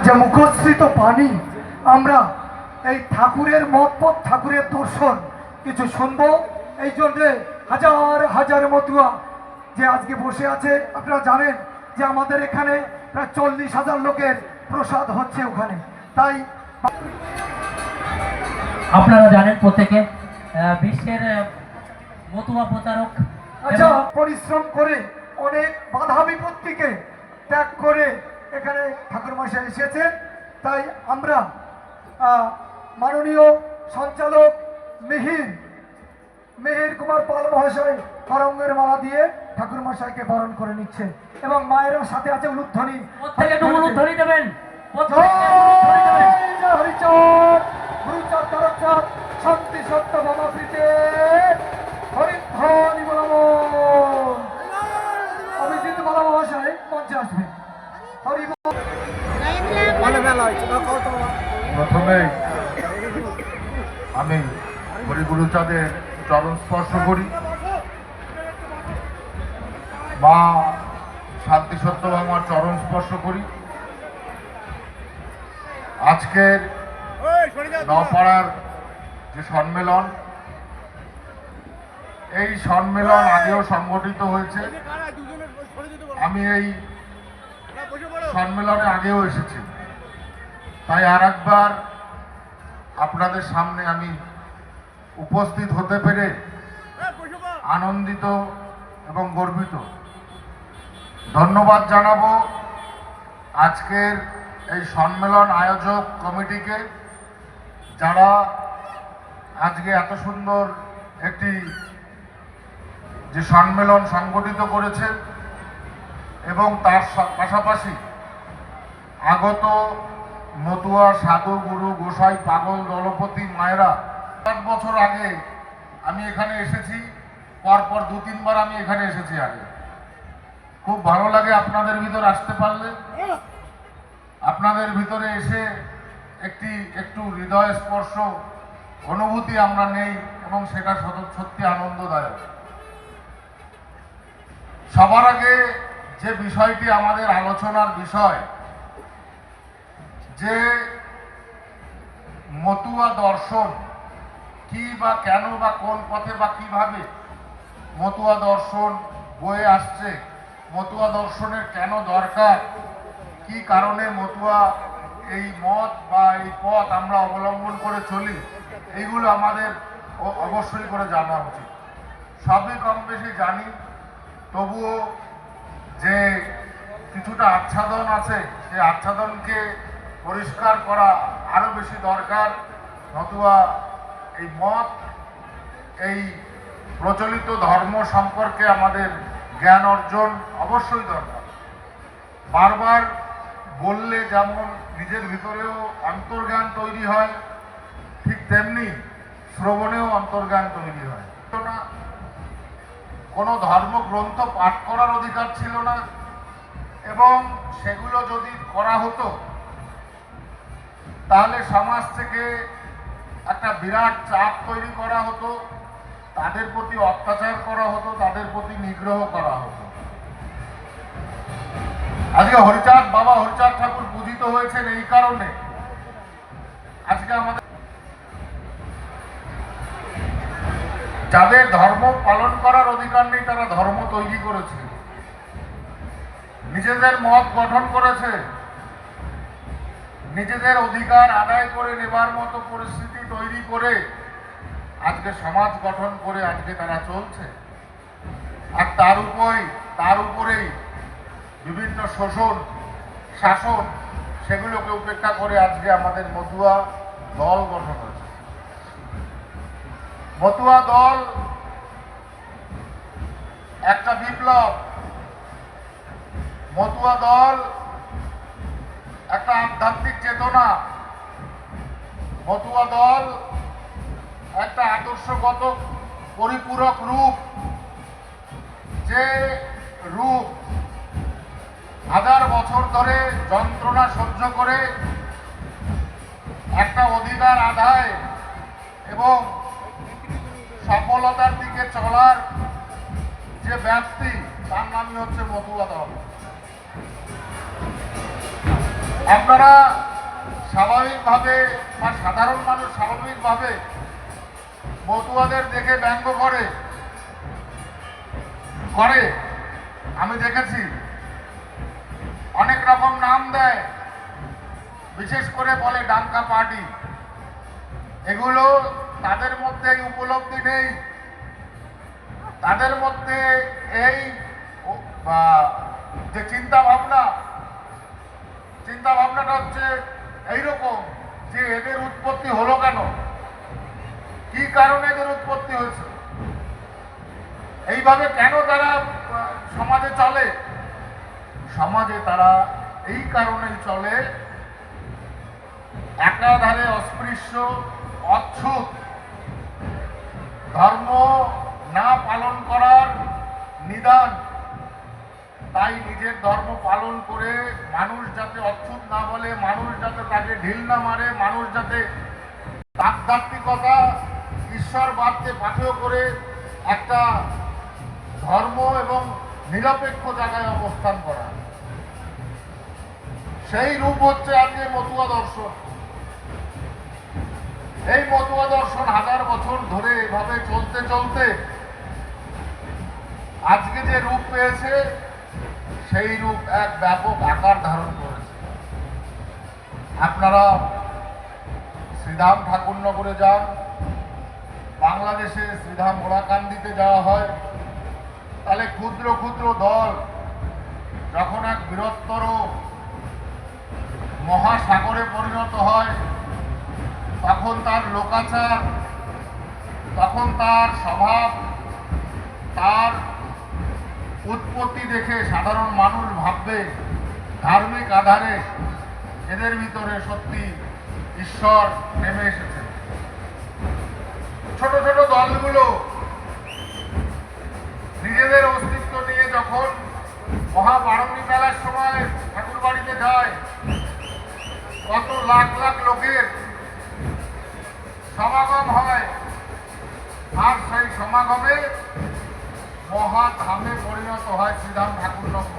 যে মুখশ্রিত পানি আমরা এই ঠাকুরের মতপথ ঠাকুরের দর্শন কিছু শুনবো। এই জন্যে হাজার হাজার মতুয়া যে আজকে বসে আছে, আপনারা জানেন যে আমাদের এখানে প্রায় 40,000 লোকের প্রসাদ হচ্ছে ওখানে। তাই আপনারা জানেন প্রত্যেকে বিশ্বের মতুয়া প্রচারক পরিশ্রম করে অনেক বাধা বিপত্তিকে ত্যাগ করে এখানে ঠাকুরমশাই এসেছেন। তাই আমরা মাননীয় সঞ্চালক মিহির কুমার পাল মহাশয় করঙ্গের মালা দিয়ে ঠাকুরমশাইকে বরণ করে নিচ্ছে এবং মায়েরা সাথে আছে উলুধ্বনি দেবেন। হরিচর গুরুচার তারকচাঁদ শান্তি সত্য বাবা প্রীতে হরিধ্বনি বলাবো। অভিজিৎ মালা মহাশয় মঞ্চে আসবে। প্রথমে আমি হরিগুরুচাঁদের চরণ স্পর্শ করি, মা শান্তি সত্যভামার চরণ স্পর্শ করি। আজকের নপাড়ার যে সম্মেলন, এই সম্মেলন আগেও সংগঠিত হয়েছে। আমি এই সম্মেলনে আগেও এসেছি, তাই আর একবার আপনাদের সামনে আমি উপস্থিত হতে পেরে আনন্দিত এবং গর্বিত। ধন্যবাদ জানাবো আজকের এই সম্মেলন আয়োজক কমিটিকে, যারা আজকে এত সুন্দর একটি যে সম্মেলন সংগঠিত করেছেন এবং তার পাশাপাশি আগত মতুয়া সাধু গুরু গোসাই পাগল দলপতি মায়েরা। 8 বছর আগে আমি এখানে এসেছি, পরপর 2-3 বার আমি এখানে এসেছি আগে। খুব ভালো লাগে আপনাদের ভিতর আসতে পারলে। আপনাদের ভিতরে এসে একটু হৃদয় স্পর্শ অনুভূতি আমরা নেই এবং সেটা সত্যি আনন্দদায়ক। সবার আগে যে বিষয়টি আমাদের আলোচনার বিষয়, যে মতুয়া দর্শন কি বা কেন বা কোন পথে বা কিভাবে মতুয়া দর্শন বয়ে আসছে, মতুয়া দর্শনের কেন দরকার, কি কারণে মতুয়া এই মত বা এই পথ আমরা অবলম্বন করে চলি, এইগুলো আমাদের অবশ্যই করে জানা উচিত। সবই কম বেশি জানি, তবুও যে কিছুটা আচ্ছাদন আছে, সেই আচ্ছাদনকে পরিষ্কার করা আরো বেশি দরকার। নতুবা এই মত, এই প্রচলিত ধর্ম সম্পর্কে আমাদের জ্ঞান অর্জন অবশ্যই দরকার। বারবার বললে যেমন নিজের ভিতরেও অন্তর্জ্ঞান তৈরি হয়, ঠিক তেমনি শ্রবণেও অন্তর্জ্ঞান তৈরি হয়। কোনো ধর্মগ্রন্থ পাঠ করার অধিকার ছিল না, এবং সেগুলো যদি করা হতো তাহলে সমাজ থেকে একটা বিরাট চাপ তৈরি করা হতো, তাদের প্রতি অত্যাচার করা হতো, তাদের প্রতি নিগ্রহ করা হতো। আজকে বাবা হরিচাঁদ ঠাকুর পূজিত হয়েছেন এই কারণে। আজকে আমাদের যাদের ধর্ম পালন করার অধিকার নেই, তারা ধর্ম তৈরি করেছে, নিজেদের মত গঠন করেছে, নিজেদের অধিকার আদায় করে নেবার মতো পরিস্থিতি তৈরি করে আজকে সমাজ গঠন করে আজকে তারা চলছে। আর তার উপরেই বিভিন্ন শোষণ শাসন, সেগুলোকে উপেক্ষা করে আজকে আমাদের মতুয়া দল গঠন হয়েছে। মতুয়া দল একটা বিপ্লব, মতুয়া দল একটা আধ্যাত্মিক চেতনা, মতুয়া দল একটা আদর্শগত পরিপূরক রূপ, যে রূপ 1000 বছর ধরে যন্ত্রণা সহ্য করে একটা অধিকার আদায় এবং সফলতার দিকে চলার যে ব্যাপ্তি, তার নামই হচ্ছে মতুয়া দল। আপনারা স্বাভাবিকভাবে বা সাধারণ মানুষ স্বাভাবিকভাবে মতুয়াদের দেখে ব্যঙ্গ করে আমি দেখেছি, অনেক রকম নাম দেয়, বিশেষ করে বলে ডাঙ্কা পার্টি। এগুলো তাদের মধ্যে এই উপলব্ধি নেই, তাদের মধ্যে এই যে চিন্তা ভাবনাটা হচ্ছে এইরকম যে এদের উৎপত্তি হলো কেন, কি কারণে এদের উৎপত্তি হয়েছে, এইভাবে কেন তারা সমাজে চলে। সমাজে তারা এই কারণেই চলে, একাধারে অস্পৃশ্য, অচ্ছুত, ধর্ম না পালন করার নিদান, তাই নিজের ধর্ম পালন করে মানুষ যাতে অচ্ছুত না বলে, মানুষ যাতে তাকে ঢিল না মারে, মানুষ যাতে আধ্যাত্মিকতা ঈশ্বরবাদকে পাথেয় করে একটা ধর্ম এবং নিরপেক্ষ জায়গায় অবস্থান করা, সেই রূপ হচ্ছে আজকে মতুয়া দর্শন। এই মতুয়া দর্শন 1000 বছর ধরে এভাবে চলতে চলতে আজকে যে রূপ পেয়েছে, সেই রূপ এক ব্যাপক আকার ধারণ করেছে। আপনারা শ্রীধাম ঠাকুরনগরে যান, বাংলাদেশে শ্রীধাম ওরাকান্দিতে যাওয়া হয়, তাহলে ক্ষুদ্র ক্ষুদ্র দল যখন এক বৃহত্তর মহাসাগরে পরিণত হয়, তখন তার লোকাচার, তখন তার স্বভাব, তার উৎপত্তি দেখে সাধারণ মানুষ ভাববে ধার্মিক আধারে এদের ভিতরে সত্যি ঈশ্বর নেমে এসেছে। ছোট ছোট দলগুলো নিজেদের অস্তিত্ব নিয়ে যখন মহাবারণী মেলার সময় ঠাকুর বাড়িতে যায়, কত লাখ লাখ লোকের সমাগম হয়, আর সেই সমাগমে মহাধামে পরিণত হয় শ্রীধাম ঠাকুরনগর।